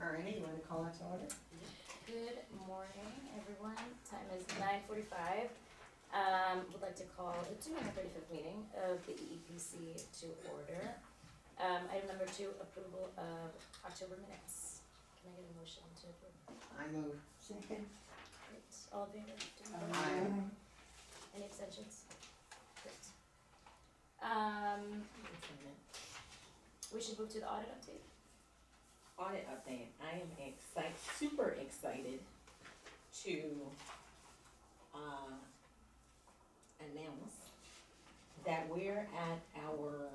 Alrighty, you wanna call it to order? Good morning, everyone. Time is 9:45. Would like to call the 235th meeting of the EEPC to order. Item number 2, approval of October minutes. Can I get a motion to approve? I move. Second. Great. All in favor? Do we vote? Aye. Any abstentions? Great. We should move to the audit update. Audit update. I am super excited to announce that we're at our,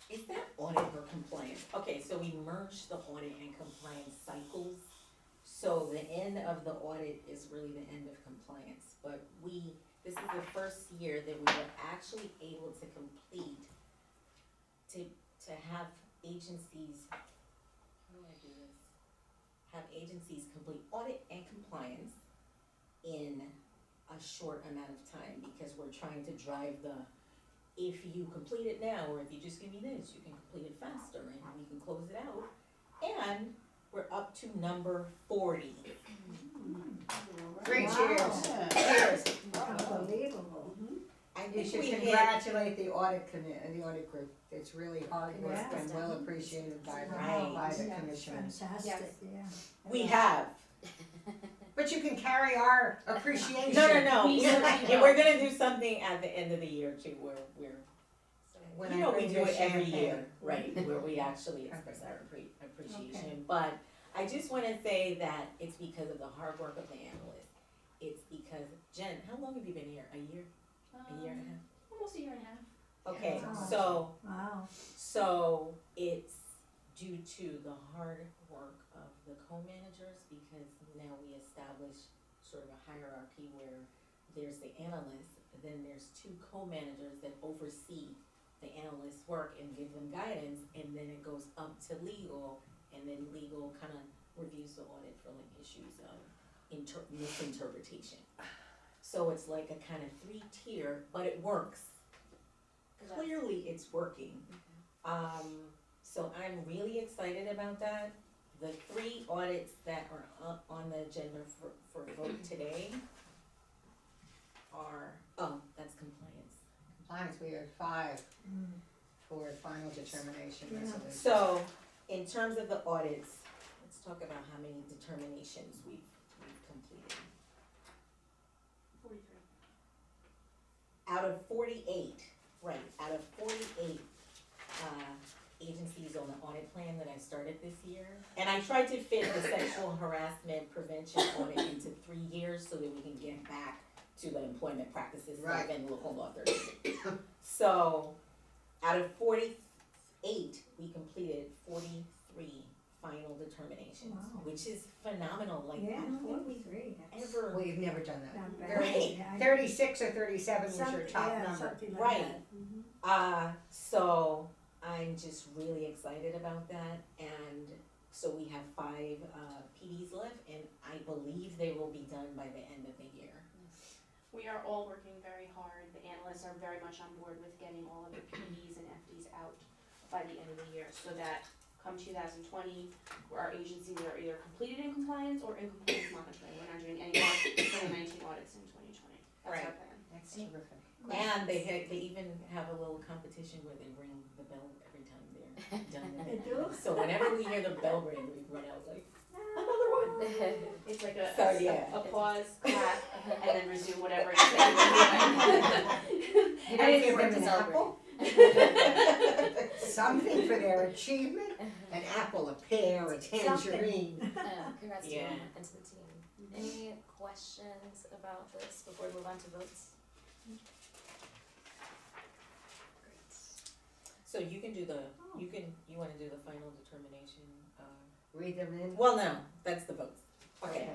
is that audit or compliance? Okay, so we merged the audit and compliance cycles. So the end of the audit is really the end of compliance, but this is the first year that we were actually able to complete, to have agencies, how do I do this? Have agencies complete audit and compliance in a short amount of time, because we're trying to drive if you complete it now, or if you just give me this, you can complete it faster and we can close it out. And we're up to number 40. Three Wow. cheers. Cheers. Unbelievable. I You think should we hit, congratulate the audit the audit group. It's really hard work Yeah. and well appreciated by Right. the Yeah, commissioners. fantastic, yeah. we have. But you can carry our appreciation. No. We certainly And we're gonna do something at the end of the year too, where When you I know, we bring do you it every champagne. year, right, where we actually express our appreciation. But I just wanna say that it's because of the hard work of the analysts. It's because, Jen, how long have you been here? A year? A year and a half? Almost a year and a half. Okay, Wow. so Wow. it's due to the hard work of the co-managers, because now we establish sort of a hierarchy where there's the analyst, then there's 2 co-managers that oversee the analyst's work and give them guidance, and then it goes up to legal, and then legal kind of reviews the audit for like issues of misinterpretation. So it's like a kind of 3-tier, but it works. Clearly it's working. So I'm really excited about that. The 3 audits that are up on the agenda for vote today are, that's compliance. Compliance, we had 5 for final determination Yeah. resolution. So, in terms of the audits, let's talk about how many determinations we've completed. 43. Out of 48, right, out of 48, agencies on the audit plan that I started this year. And I tried to fit the sexual harassment prevention audit into 3 years so that we can get back to the employment practices stuff and local law 36. So, out of 48, we completed 43 final determinations, Wow. which is phenomenal. Like, Yeah, I don't think we've 43. That's ever, We've never done that. not bad. Right. Yeah, 36 or 37 was your something- top yeah, number. something like Right. that. Mhm. So I'm just really excited about that, and so we have 5 PDs left, and I believe they will be done by the end of the year. We are all working very hard. The analysts are very much on board with getting all of the PDs and FDs out by the end of the year, so that come 2020, where our agencies are either completed in compliance or in compliance monitoring. We're not doing any more 2019 audits in 2020. That's our Right. plan. That's terrific. And they even have a little competition where they ring the bell every time they're done with They it. do? So whenever we hear the bell ring, we run out like, another one. It's like So, yeah. a pause, clap, and then resume whatever it is that You I don't didn't give work them to an apple? Something for their achievement? An apple, a pear, a tangerine. Congrats to you Yeah. and to the team. Any questions about this before we move on to votes? Great. So you can do you wanna do the final determination, Read them in. well, no, that's the votes. Okay.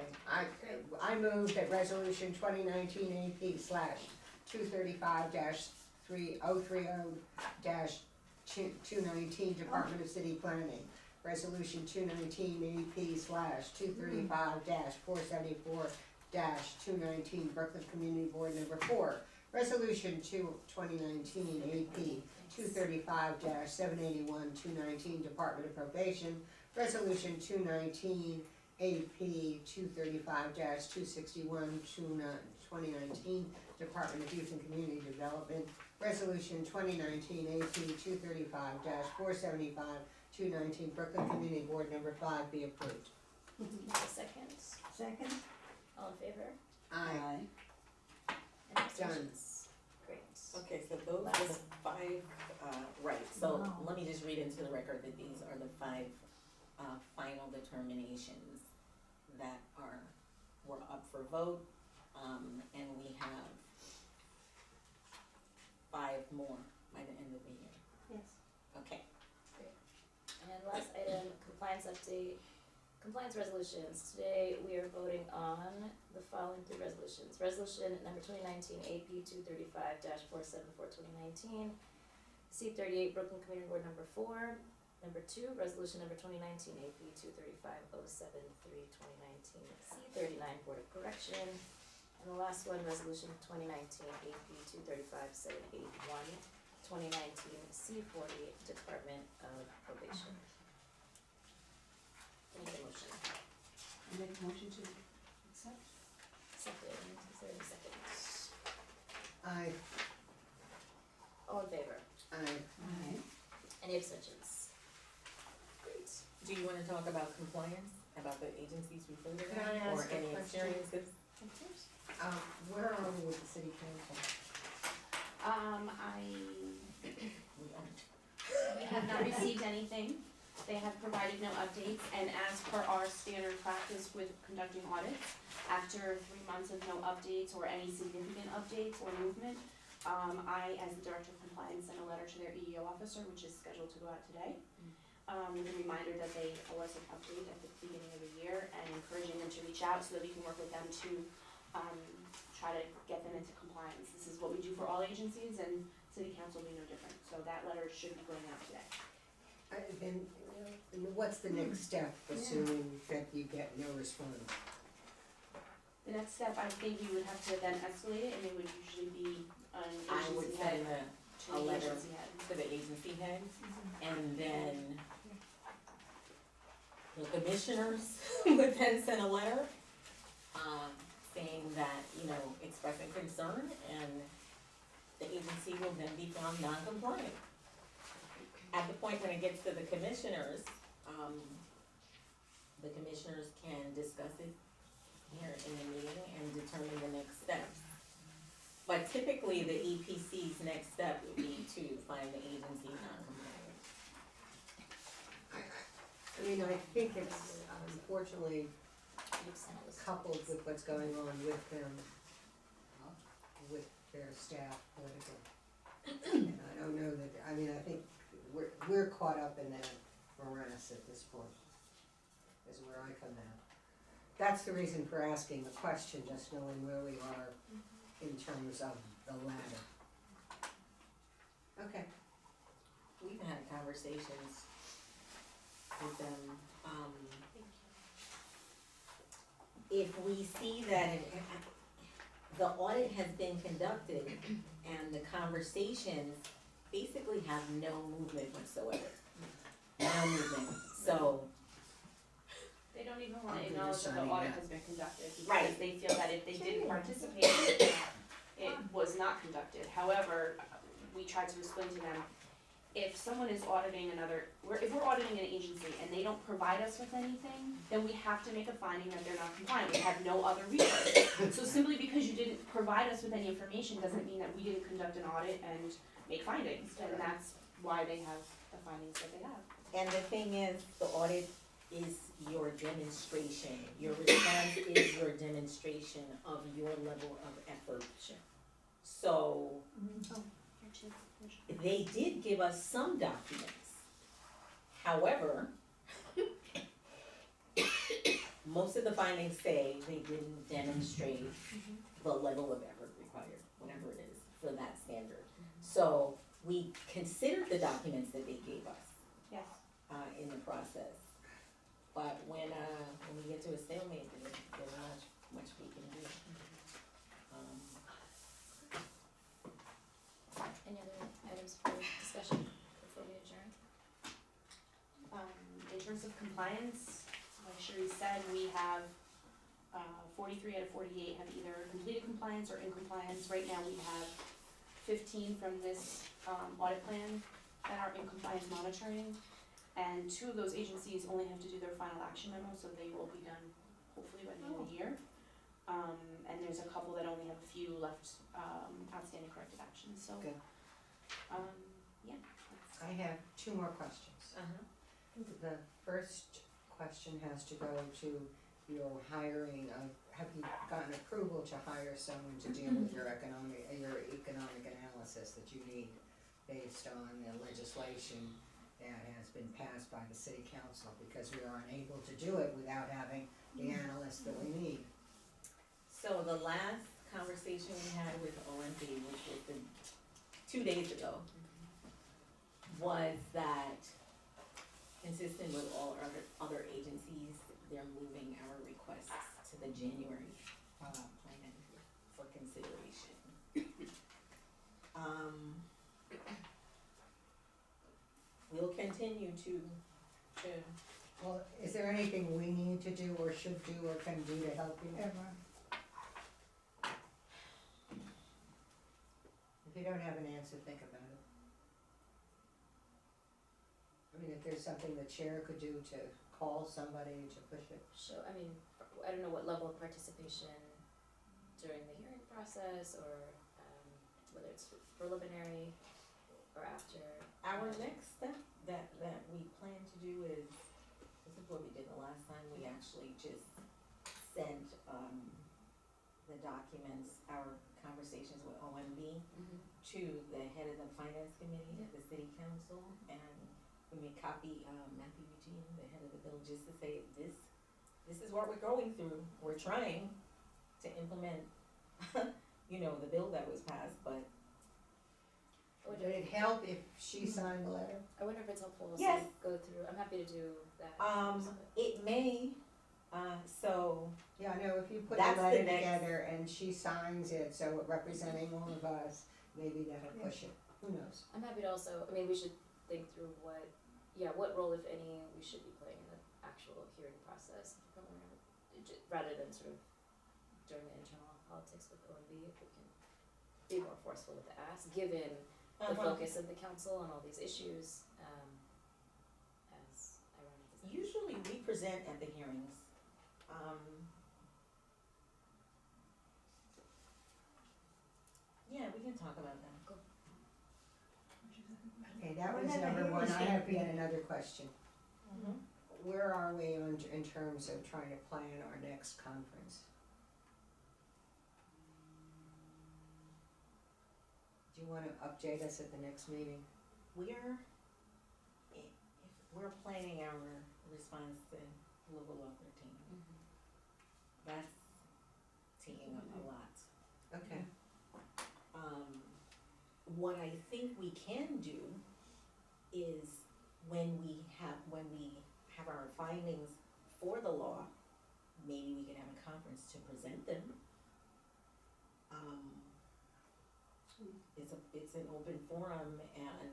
I move that resolution 2019 AP/2030/2030-219 Department of City Planning. Resolution 219 AP/235-474-219 Brooklyn Community Board Number 4. Resolution 2019 AP 235-781, 219, Department of Probation, Resolution 219, AP 235-261, 2019, Department of Youth and Community Development, Resolution 2019, AP 235-475, 219, Brooklyn Community Board Number 5 be approved. Second, Second? all in favor? Aye. And abstentions? Great. Okay, so those are the five, right, so Wow. let me just read into the record that these are the five, final determinations that were up for vote, and we have five more by the end of the year. Yes. Okay, And last item, compliance update, compliance resolutions. Today, we are voting on the following three resolutions. Resolution number 2019 AP 235-474 2019, C38 Brooklyn Community Board number 4. Number 2, resolution number 2019 AP 235-073 2019, C39 Board of Correction. And the last one, resolution 2019 AP 235-781 2019, C40 Department of Probation. Can I get a motion? I make a motion to accept? Second, is there a second? Aye. All in favor? Aye. Aye. Any abstentions? Great. do you wanna talk about compliance, about the agencies we voted Can I on, or ask a any question? experiences? Of course. Where are we with the city council? We aren't. We have not received anything. They have provided no updates, and as per our standard practice with conducting audits, after 3 months of no updates or any significant updates or movement, I, as the Director of Compliance, sent a letter to their EEO officer, which is scheduled to go out today, with a reminder that they owe us an update at the beginning of the year, and encouraging them to reach out so that we can work with them to try to get them into compliance. This is what we do for all agencies, and City Council will be no different, so that letter should be going out today. And what's the next step, assuming that you get no response? The next step, I think we would have to then escalate it, and it would usually be an I would agency head send to a the letter agency head. to the agency heads, and then the commissioners would then send a letter, saying that, expressing concern, and the agency will then be found non-compliant. At the point when it gets to the commissioners can discuss it here in the meeting and determine the next steps. But typically, the EPC's next step would be to find the agency non-compliant. I mean, I think it's unfortunately You've sent a list of coupled these. with what's going on with them, with their staff politically. And I don't know that, I mean, I think we're caught up in that morass at this point, is where I come out. That's the reason for asking the question, just knowing where we are in terms of the ladder. Okay. We've had conversations with them, if we see that the audit has been conducted and the conversations basically have no movement whatsoever. No movement, so, They don't even wanna I'm acknowledge that the signing audit that. has been conducted, because Right. they feel that if they didn't participate in it, it was not conducted. However, we tried to explain to them, if someone is auditing if we're auditing an agency and they don't provide us with anything, then we have to make a finding that they're not compliant, we have no other recourse. So simply because you didn't provide us with any information doesn't mean that we didn't conduct an audit and make findings, and that's why they have the findings that they have. and the thing is, the audit is your demonstration, your response is your demonstration of your level of effort. Sure. So, Here too. they did give us some documents. However, most of the findings say they didn't demonstrate the level of effort required, whatever it is, for that standard. So, we considered the documents that they gave us, Yes. in the process. But when we get to a stalemate, there's not much we can do. Any other items for discussion? compliance, like Sheree said, we have 43 out of 48 have either completed compliance or in compliance. Right now, we have 15 from this audit plan that are in compliance monitoring. And 2 of those agencies only have to do their final action memo, so they will be done hopefully by the end of the year. And there's a couple that only have a few left outstanding corrective actions, so. Good. Yeah. I have 2 more questions. Uh-huh. The first question has to go to your hiring of, have you gotten approval to hire someone to deal with your economic analysis that you need based on the legislation that has been passed by the city council, because we are unable to do it without having the analyst that we need. So the last conversation we had with OMB, which was 2 days ago, was that consistent with all other agencies, they're moving our requests to the January plan for consideration. We'll continue to Well, is there anything we need to do or should do or can do to help you? If you don't have an answer, think about it. I mean, if there's something the chair could do to call somebody to push it. So, I mean, I don't know what level of participation during the hearing process, or whether it's preliminary or after. Our next step that we plan to do is, this is what we did the last time, we actually just sent, the documents, our conversations with OMB to the head of the finance committee of the city council, and we may copy, Matthew Eugene, the head of the bill, just to say, this is what we're going through, we're trying to implement, the bill that was passed, but Would it help if she signed the letter? I wonder if it's helpful to Yes. go through, I'm happy to do that. it may, so, Yeah, I know, if you put That's the the letter next- together and she signs it, so it representing all of us, maybe that'll push it, who knows? I'm happy to also, I mean, we should think through what role, if any, we should be playing in the actual hearing process, rather than sort of during the internal politics with OMB, if we can be more forceful with the ask, given the focus of the council on all these issues, as I run into. usually we present at the hearings. Yeah, we can talk about that. Okay, that was Whenever number he one, was I have gonna yet another question. Where are we in terms of trying to plan our next conference? Do you wanna update us at the next meeting? If we're planning our response to local law 13, that's taking up a lot. Okay, What I think we can do is when we have our findings for the law, maybe we could have a conference to present them. It's an open forum, and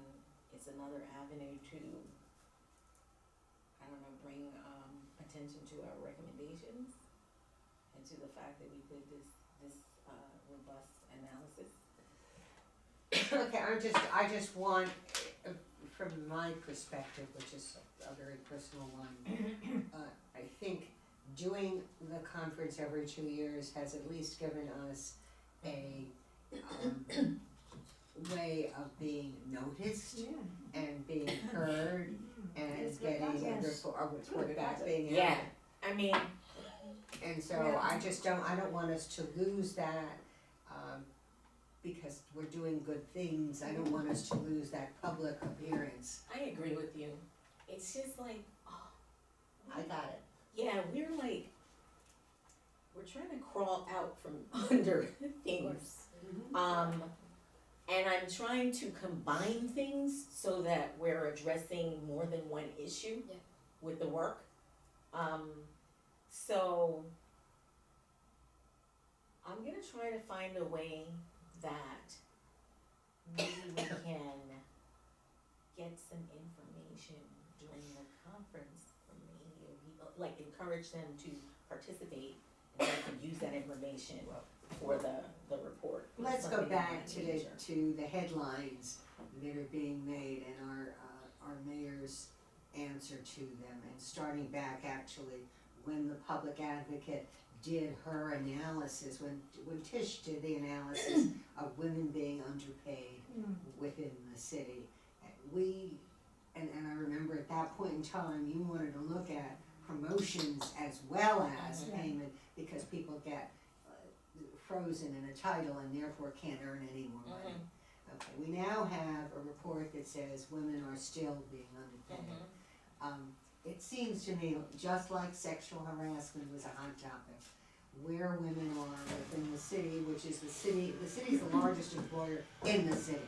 it's another avenue to, bring attention to our recommendations and to the fact that we did this robust analysis. okay, I just want, from my perspective, which is a very personal one, I think doing the conference every 2 years has at least given us a, way of being noticed and being heard and getting a report back being out. Yeah, I mean, And so I don't want us to lose that, because we're doing good things, I don't want us to lose that public appearance. I agree with you. It's just like, I got it. yeah, we're trying to crawl out from under things. And I'm trying to combine things so that we're addressing more than one issue Yeah. with the work. So I'm gonna try to find a way that maybe we can get some information during the conference from the like encourage them to participate and they can use that information for the report. or Let's go something of back that to nature. the headlines that are being made and our mayor's answer to them, and starting back actually when the public advocate did her analysis, when Tish did the analysis of women being underpaid within the city. And I remember at that point in time, you wanted to look at promotions as well as payment, because people get frozen in a title and therefore can't earn any more money. Okay, we now have a report that says women are still being underpaid. It seems to me, just like sexual harassment was a hot topic, where women are within the city, which is the city's the largest employer in the city.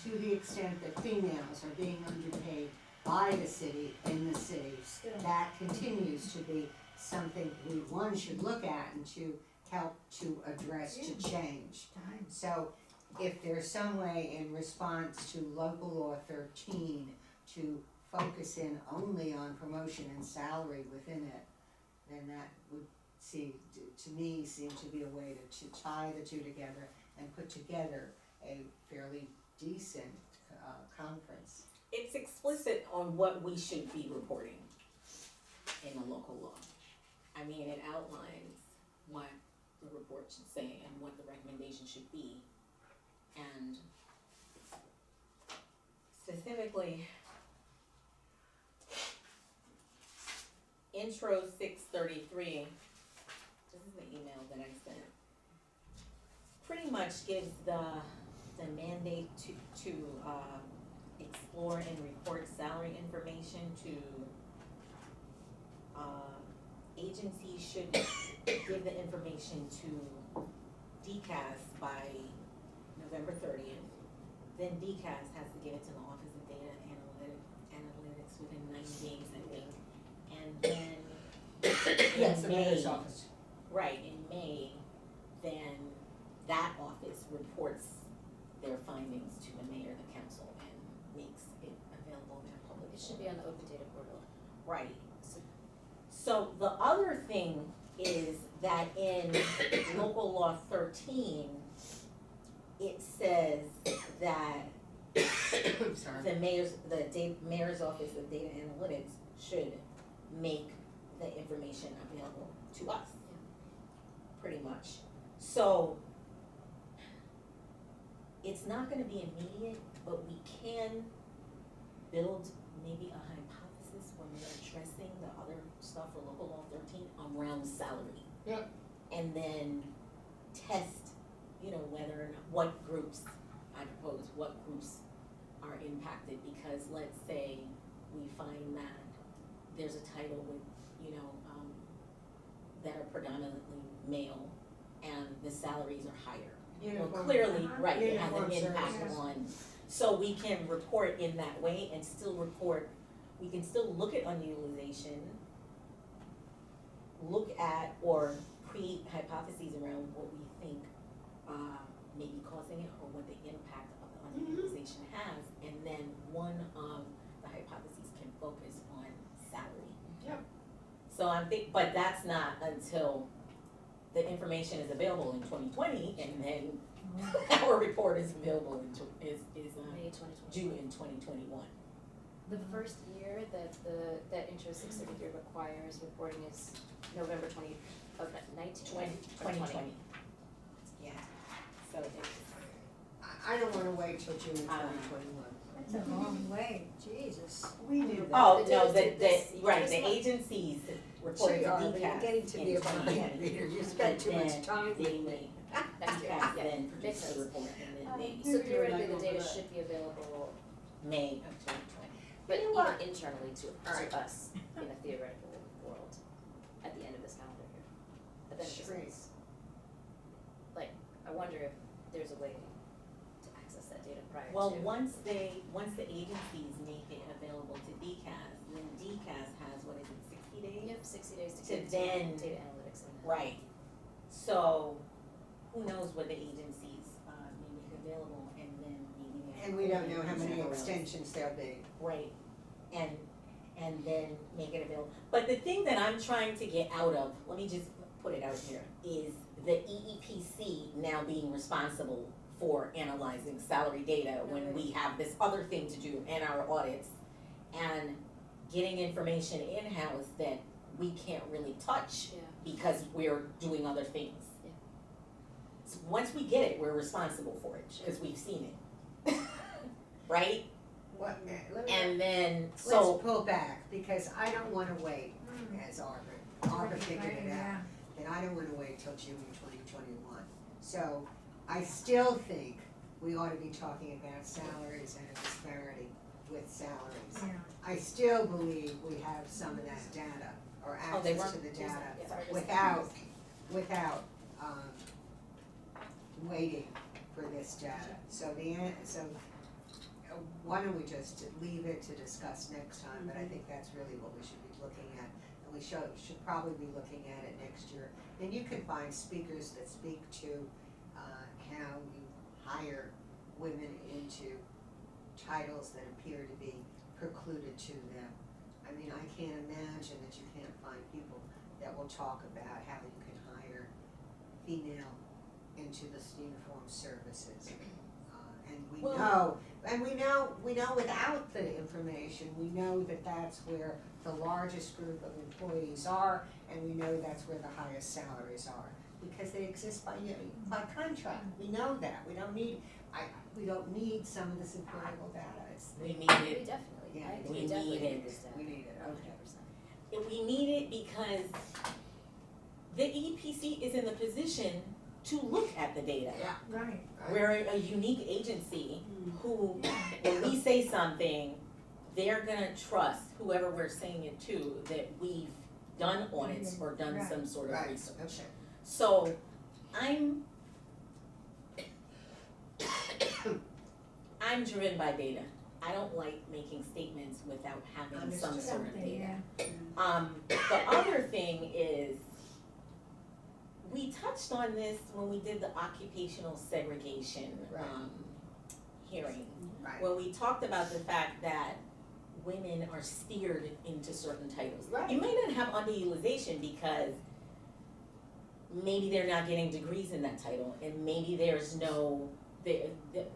To the extent that females are being underpaid by the city, in the city, that continues to be something one should look at and to help to address, to change. So if there's some way in response to local law 13 to focus in only on promotion and salary within it, then that would to me seem to be a way to tie the two together and put together a fairly decent conference. It's explicit on what we should be reporting in the local law. I mean, it outlines what the report should say and what the recommendation should be. And specifically, intro 633, this is the email that I sent, pretty much gives the mandate to explore and report salary information to agencies should give the information to DCAS by November 30th. Then DCAS has to give it to the Office of Data Analytics within 90 days, I think. And then Yes, in the mayor's May, office. right, in May, then that office reports their findings to the mayor, the council, and makes it available in a public. It should be on the open data portal. Right. So the other thing is that in local law 13, it says that Sorry. the mayor's office of data analytics should make the information available to us, pretty much. So it's not gonna be immediate, but we can build maybe a hypothesis when we're addressing the other stuff for local law 13 around salary. Yep. And then test, whether or not, what groups are impacted, because let's say we find that there's a title with, that are predominantly male and the salaries are higher. Well, clearly, right, it has an Uniform impact services. on, so we can report in that way and still report, we can still look at underutilization, look at or create hypotheses around what we think may be causing it or what the impact of the underutilization has, and then one of the hypotheses can focus on salary. Yep. So but that's not until the information is available in 2020, and then our report is available is May 2020. due in 2021. The first year that intro 633 requires reporting is November 2020. Yeah, so it's, I don't wanna wait till June 2021. That's a long way, Jesus. We knew that. oh, The no, data- right, this the month. agencies reported to Sure, but you're DCAS getting to be in a behind 2020. reader, you spent too much But time then with they me. may, Next year, DCAS yeah, then makes produces sense. the report, and then they, So theoretically, the data should be available, May of 2020. but You know even what? internally to Alright. us in a theoretical world at the end of this calendar year. At the end of this Sure. month. Like, I wonder if there's a way to access that data prior to. Well, once the agencies make it available to DCAS, then DCAS has, 60 days? You have 60 days to To get then- data analytics in. Right, so who knows what the agencies may make available, and then maybe they have. And we don't know how many somewhere else. extensions there'll be. Right, and and then make it available. But the thing that I'm trying to get out of, let me just put it out here, is the EEPC now being responsible for analyzing salary data when we have this other thing to do in our audits, and getting information in-house that we can't really touch Yeah. because we're doing other things. Yeah. So once we get it, we're responsible for it, because we've seen it. Right? What, let me, And then, let's so, pull back, because I don't wanna wait, as Arbor figured it out. And I don't wanna wait till June 2021. So I still think we ought to be talking about salaries and a disparity with salaries. Yeah. I still believe we have some of that data, or Oh, they access were? to the There's data, that, yeah, sorry, without, waiting for this data. So why don't we just leave it to discuss next time, but I think that's really what we should be looking at. And we should probably be looking at it next year. And you can find speakers that speak to, how you hire women into titles that appear to be precluded to them. I mean, I can't imagine that you can't find people that will talk about how you can hire female into the uniformed services. And we know without the information, we know that that's where the largest group of employees are, and we know that's where the highest salaries are, because they exist by contract. We know that. We don't need some of this empirical data. we need We it, definitely, Yeah, I think we we definitely need it. need this data. We need it, okay. 100%. we need it because the EPC is in the position to look at the data. Yeah. Right. We're a unique agency who, when we say something, they're gonna trust whoever we're saying it to, that we've done audits or done Right. some sort of Right, research. okay. So, I'm driven by data. I don't like making statements without having some Understood. sort of Something, data. yeah. The other thing is, we touched on this when we did the occupational segregation, Right. hearing. Right. When we talked about the fact that women are steered into certain titles. Right. You may not have underutilization because maybe they're not getting degrees in that title, and maybe there's no, the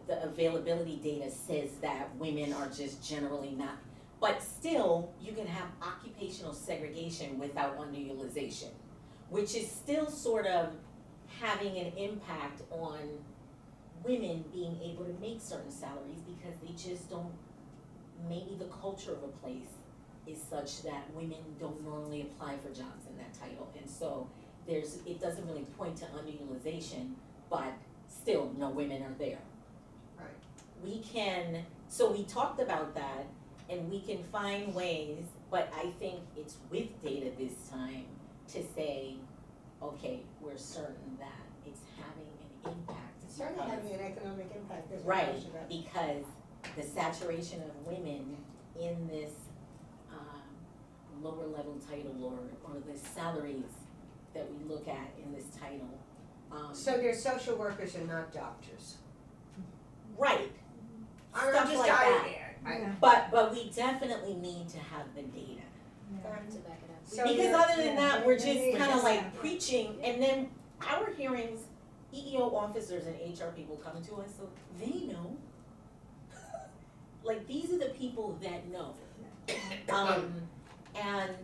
availability data says that women are just generally not. But still, you can have occupational segregation without underutilization, which is still sort of having an impact on women being able to make certain salaries because they just don't, maybe the culture of a place is such that women don't normally apply for jobs in that title. And so it doesn't really point to underutilization, but still, no women are there. Right. So we talked about that, and we can find ways, but I think it's with data this time to say, okay, we're certain that it's having an impact. It's certainly having an economic impact, there's no Right, question about it. because the saturation of women in this, lower level title or the salaries that we look at in this title, So they're social workers and not doctors. right, I'm Stuff just, like that. Yeah. but we definitely need to have the data. Yeah. To back it up. So Because you're- other than yeah, that, we're they just need kinda to like have it. preaching, and then our hearings, EEO officers and HR people come to us, so they know. Like, these are the people that know. And,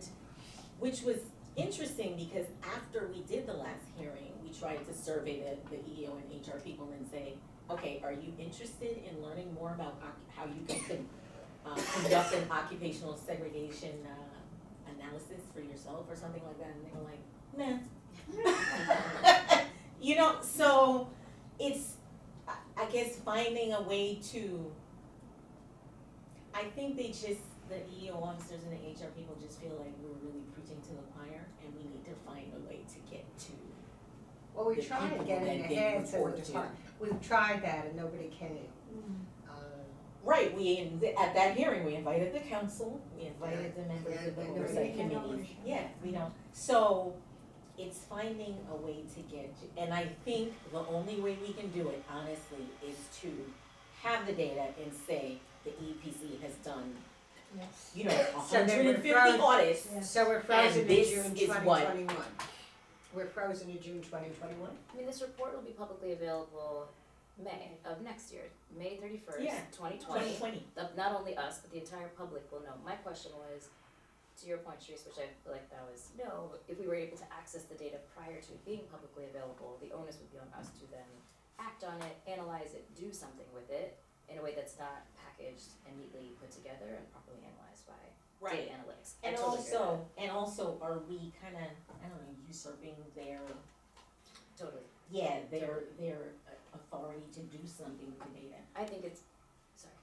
which was interesting, because after we did the last hearing, we tried to survey the EEO and HR people and say, okay, are you interested in learning more about how you can conduct an occupational segregation analysis for yourself or something like that? And they were like, nah. You know, so it's, I guess, finding a way to, I think they just, the EEO officers and the HR people just feel like we're really preaching to the choir, and we need to find a way to get to. Well, we the tried to people get that in the they heads of report the to. department, we've tried that and nobody came. Right, at that hearing, we invited the council, we invited the members Yeah, of the but oversight nobody committees. came. Yeah, we don't, so it's finding a way to get to, and I think the only way we can do it, honestly, is to have the data and say the EPC has done Yes. you know, So then hundred we're and fifty frozen. audits. Yes. So we're frozen And in this June is twenty what- twenty-one. We're frozen in June 2021. I mean, this report will be publicly available May of next year, May 31st, Yeah. 2020. 2020. Not only us, but the entire public will know. My question was, to your point, Sharice, which I feel like that was no, if we were able to access the data prior to it being publicly available, the onus would be on us to then act on it, analyze it, do something with it in a way that's not packaged and neatly put together and properly analyzed by Right. data analytics. I And totally agree with also, are we kinda, I don't know, usurping their, that. Totally. their authority to do something with the data? I think it's, sorry.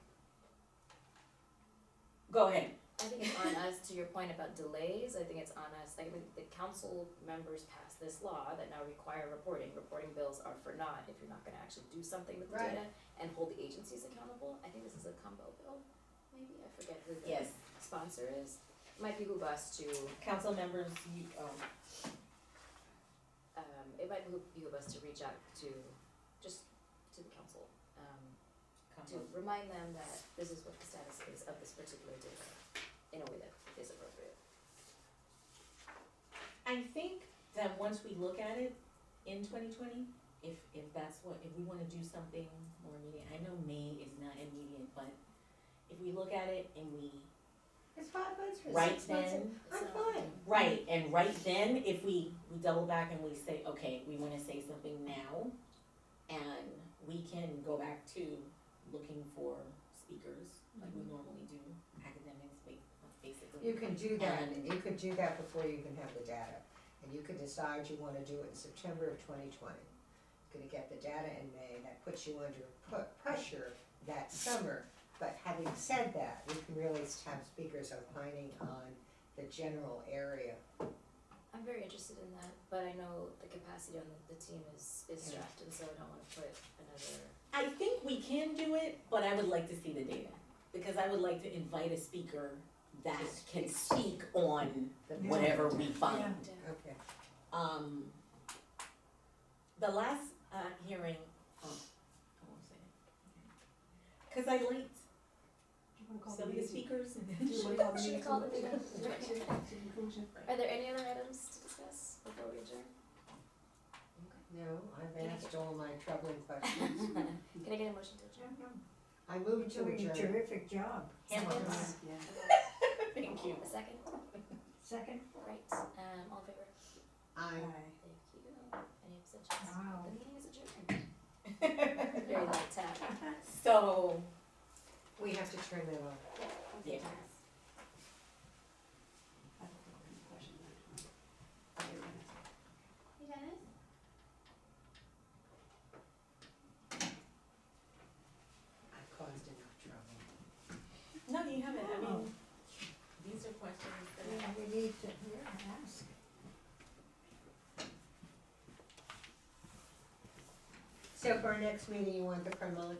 Go ahead. I think it's on us, to your point about delays, I think it's on us, like, the council members passed this law that now require reporting. Reporting bills are for naught if you're not gonna actually do something with the Right. data and hold the agencies accountable. I think this is a combo bill, maybe, I forget who the Yes. sponsor is. Might behoove us to, Council members, you, it might behoove us to reach out to, just to the council, to remind them that this is what the status is of this particular data in a way that is appropriate. I think that once we look at it in 2020, if we wanna do something more immediate, I know May is not immediate, but if we look at it and we, It's 5 months for Right 6 months. then. I'm So- fine. right, and right then, if we double back and we say, okay, we wanna say something now, and we can go back to looking for speakers, like we normally do, academics, basically. You can do that, And- you could do that before you can have the data. And you could decide you wanna do it in September of 2020. Gonna get the data in May, that puts you under pressure that summer. But having said that, we can really have speakers opining on the general area. I'm very interested in that, but I know the capacity on the team is strapped, and so I don't wanna put another, I think we can do it, but I would like to see the data, because I would like to invite a speaker that can speak on The whatever we find. yeah. Okay. The last, hearing, I won't say it. Cause I liked some of the speakers and then. Should we call the meeting? Are there any other items to discuss before we adjourn? No, I've asked all my troubling questions. Can I get a motion to adjourn? I move to Doing a adjourn. terrific job. Hammer. Yeah. Thank you. A second? Second? Great, all in favor? Aye. Thank you. Any abstentions? Wow. The meeting is adjourned. Very light tap. So, We have to turn that off. yeah. You guys? I've caused enough trouble. No, you haven't, I Oh. mean, these are questions that I. Yeah, we need to, ask. So for our next meeting, you want the chronology